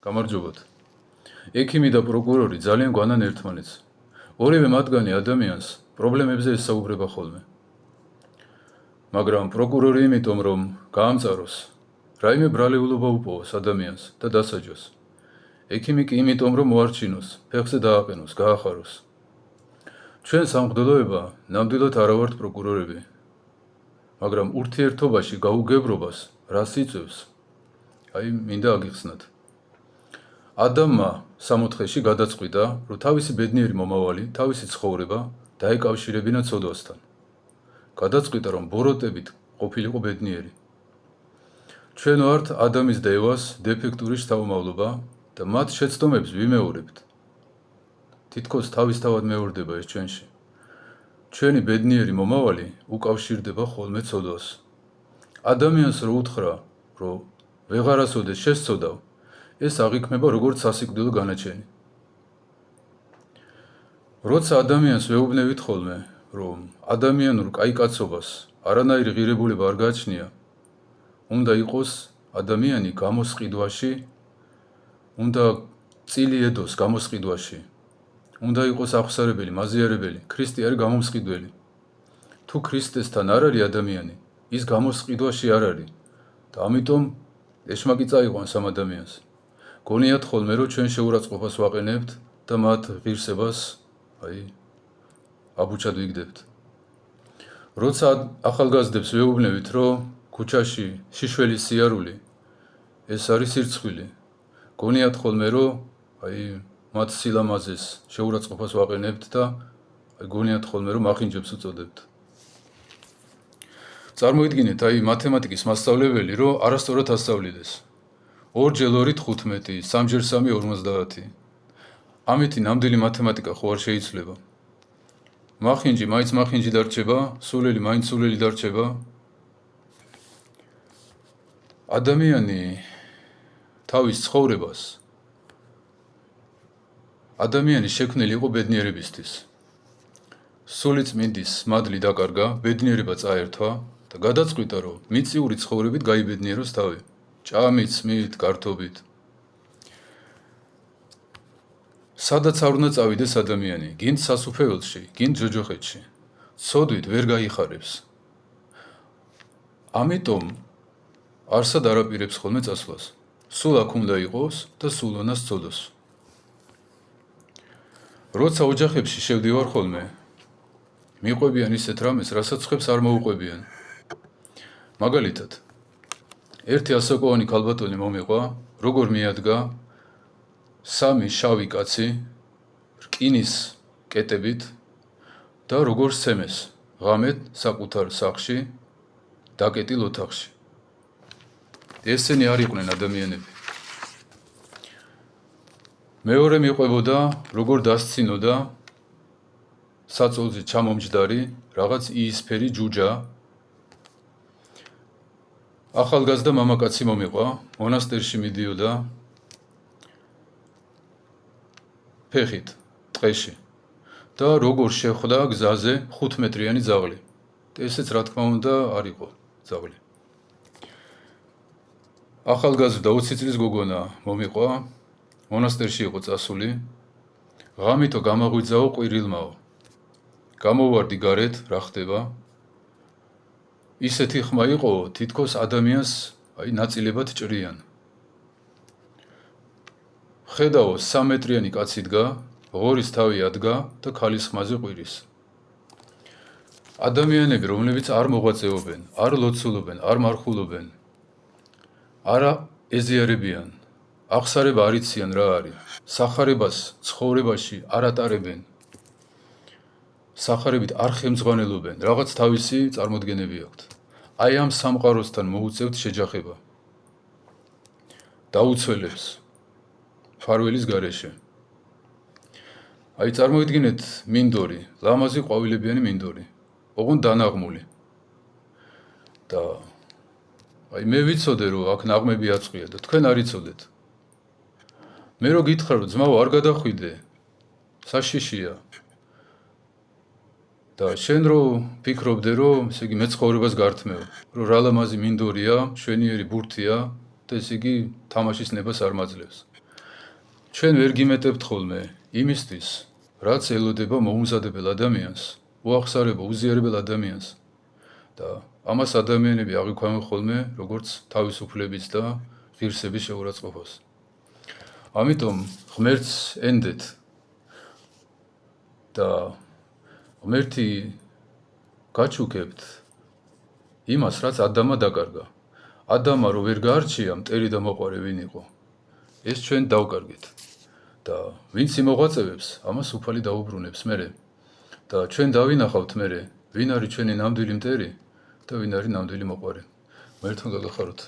გამარჯობათ. ექიმი და პროკურორი ძალიან გვანან ერთმანეთს. ორივე მათგანი ადამიანს პრობლემებზე ესაუბრება ხოლმე. მაგრამ პროკურორი იმიტომ რომ გაამწაროს, რაიმე ბრალეულობა უპოვოს ადამიანს და დასაჯოს. ექიმი კი იმიტომ რომ მოარჩინოს, ფეხზე დააყენოს, გაახაროს. ჩვენ სამღვდელოება ნამდვილად არა ვართ პროკურორები. მაგრამ ურთიერთობაში გაუგებრობას რას იწევს? მინდა აგიხსნათ. ადამმა 64-ში გადაწყვიტა, რომ თავისი ბედნიერი მომავალი, თავისი ცხოვრება დაეკავშირებინა ცოდვასთან. გადაწყვიტა, რომ ბოროტებით ყოფილიყო ბედნიერი. ჩვენ ვართ ადამის დევას დეფექტური შთამომავლობა და მათ შეცდომებს ვიმეორებთ. თითქოს თავისთავად მეორდება ეს ჩვენში. ჩვენი ბედნიერი მომავალი უკავშირდება ხოლმე ცოდვას. ადამიანს რო უთხრა, რომ ვეღარასოდეს შესწოდავ, ეს აღიქმება როგორც სასიკვდილო განაჩენი. როცა ადამიანს ვეუბნებით ხოლმე, რომ ადამიანურ კაიკაცობას არანაირი ღირებულება არ გააჩნია, უნდა იყოს ადამიანი გამოსყიდვაში, უნდა წილი ედოს გამოსყიდვაში, უნდა იყოს აღსარებელი, მაზიარებელი, ქრისტე არის გამომსყიდველი. თუ ქრისტესთან არ არის ადამიანი, ის გამოსყიდვაში არ არის და ამიტომ ეშმაკი წაიყვანს ამ ადამიანს. გონიათ ხოლმე, რომ ჩვენ შეურაცხყოფას ვაყენებთ და მათ ღირსებას აბუჩად ვიგდებთ. როცა ახალგაზრდებს ვეუბნებით, რომ ქუჩაში შიშველის სიარული ეს არის სირცხვილი, გონიათ ხოლმე, რომ მათ სილამაზეს შეურაცხყოფას ვაყენებთ და გონიათ ხოლმე, რომ მახინჯებს უწოდებთ. წარმოიდგინეთ, მათემატიკის მასწავლებელი, რომ არასწორად ასწავლიდეს. 2 × 2 = 15, 3 × 3 = 50. ამითი ნამდვილი მათემატიკა ხო არ შეიძლება. მახინჯი მაინც მახინჯი დარჩება, სულელი მაინც სულელი დარჩება. ადამიანი თავის ცხოვრებას ადამიანი შექმნილი იყო ბედნიერებისთვის. სულიწმინდის მადლი დაკარგა, ბედნიერება წაერთვა და გადაწყვიტა, რომ მიწიური ცხოვრებით გაიბედნიეროს თავი. ჭამით, სმით, გართობით. სადაც არ უნდა წავიდეს ადამიანი, გინდ სასუფეველში, გინდ ჯოჯოხეთში, ცოდვით ვერ გაიხარებს. ამიტომ არსად არაპირებს ხოლმე წასვლას. სულ აქ უნდა იყოს და სულ უნდას ცოდოს. როცა ოჯახებში შევდივარ ხოლმე, მიყვებიან ისეთ რამეს, რასაც ხებს არ მოუყვებიან. მაგალითად, ერთი ასაკოვანი ქალბატონი მომიყვა, როგორ მიადგა 3 შავი კაცი რკინის კეტებით და როგორ სცემეს ღამეთ საკუთარ სახლში, დაკეტილ ოთახში. ესენი არ იყვნენ ადამიანები. მეორე მიყვებოდა, როგორ დასცინოდა საწოლზე ჩამომჯდარი რაღაც იისფერი ჯუჯა. ახალგაზრდა მამაკაცი მომიყვა, მონასტერში მიდიოდა ფეხით, ტყეში და როგორ შეხვდა გზაზე 5 მეტრიანი ძაღლი. ესეც რა თქმა უნდა არ იყო ძაღლი. ახალგაზრდა 20 წლის გოგონა მომიყვა, მონასტერში იყო წასული, ღამითო გამაღვიძაო ყვირილმაო. გამოვარდი გარეთ, რა ხდება? ისეთი ხმა იყო, თითქოს ადამიანს ნაწილებად ჭრიან. ხედავ 3 მეტრიანი კაცი დგა, ღორის თავი ადგა და ქალის ხმაზე ყვირის. ადამიანები, რომლებიც არ მოღვაწეობენ, არ ლოცულობენ, არ მარხულობენ, არა ეზიარებიან, აღსარება არ იციან რა არის, სახარებას ცხოვრებაში არ ატარებენ, სახარებით არ ხელმძღვანელობენ, რაღაც თავისი წარმოდგენები აქვთ. ამ სამყაროსთან მოუწევთ შეჯახება. დაუცველებს ფარველის გარეშე. წარმოიდგინეთ მინდორი, ლამაზი ყვავილებიანი მინდორი, ოღონდ დანაღმული. და მე ვიცოდე, რომ აქ ნაღმები აწყვია და თქვენ არ იცოდეთ. მე რო გითხრა, რომ ძმაო არ გადახვიდე, საშიშია. და შენ რო ფიქრობდე, რომ ესე იგი მე ცხოვრებას გართმევ, რომ რა ლამაზი მინდორია, მშვენიერი ბურთია და ესე იგი თამაშის ნებას არ მაძლევს. ჩვენ ვერ გიმეტებთ ხოლმე იმისთვის, რაც ელოდება მოუმზადებელ ადამიანს, უახსარებო, უზიარებელ ადამიანს და ამას ადამიანები აღიქვამენ ხოლმე როგორც თავისუფლების და ღირსების შეურაცხყოფას. ამიტომ ღმერთს ენდეთ და ღმერთი გაჩუქებთ იმას, რაც ადამმა დაკარგა. ადამმა რო ვერ გაარჩია მტერი და მოყვარე ვინ იყო, ეს ჩვენ დავკარგეთ. და ვინც იმოღვაწევებს, ამას უფალი დაუბრუნებს მერე. და ჩვენ დავინახავთ მერე, ვინ არის ჩვენი ნამდვილი მტერი და ვინ არის ნამდვილი მოყვარე. ღმერთმა გაგახაროთ.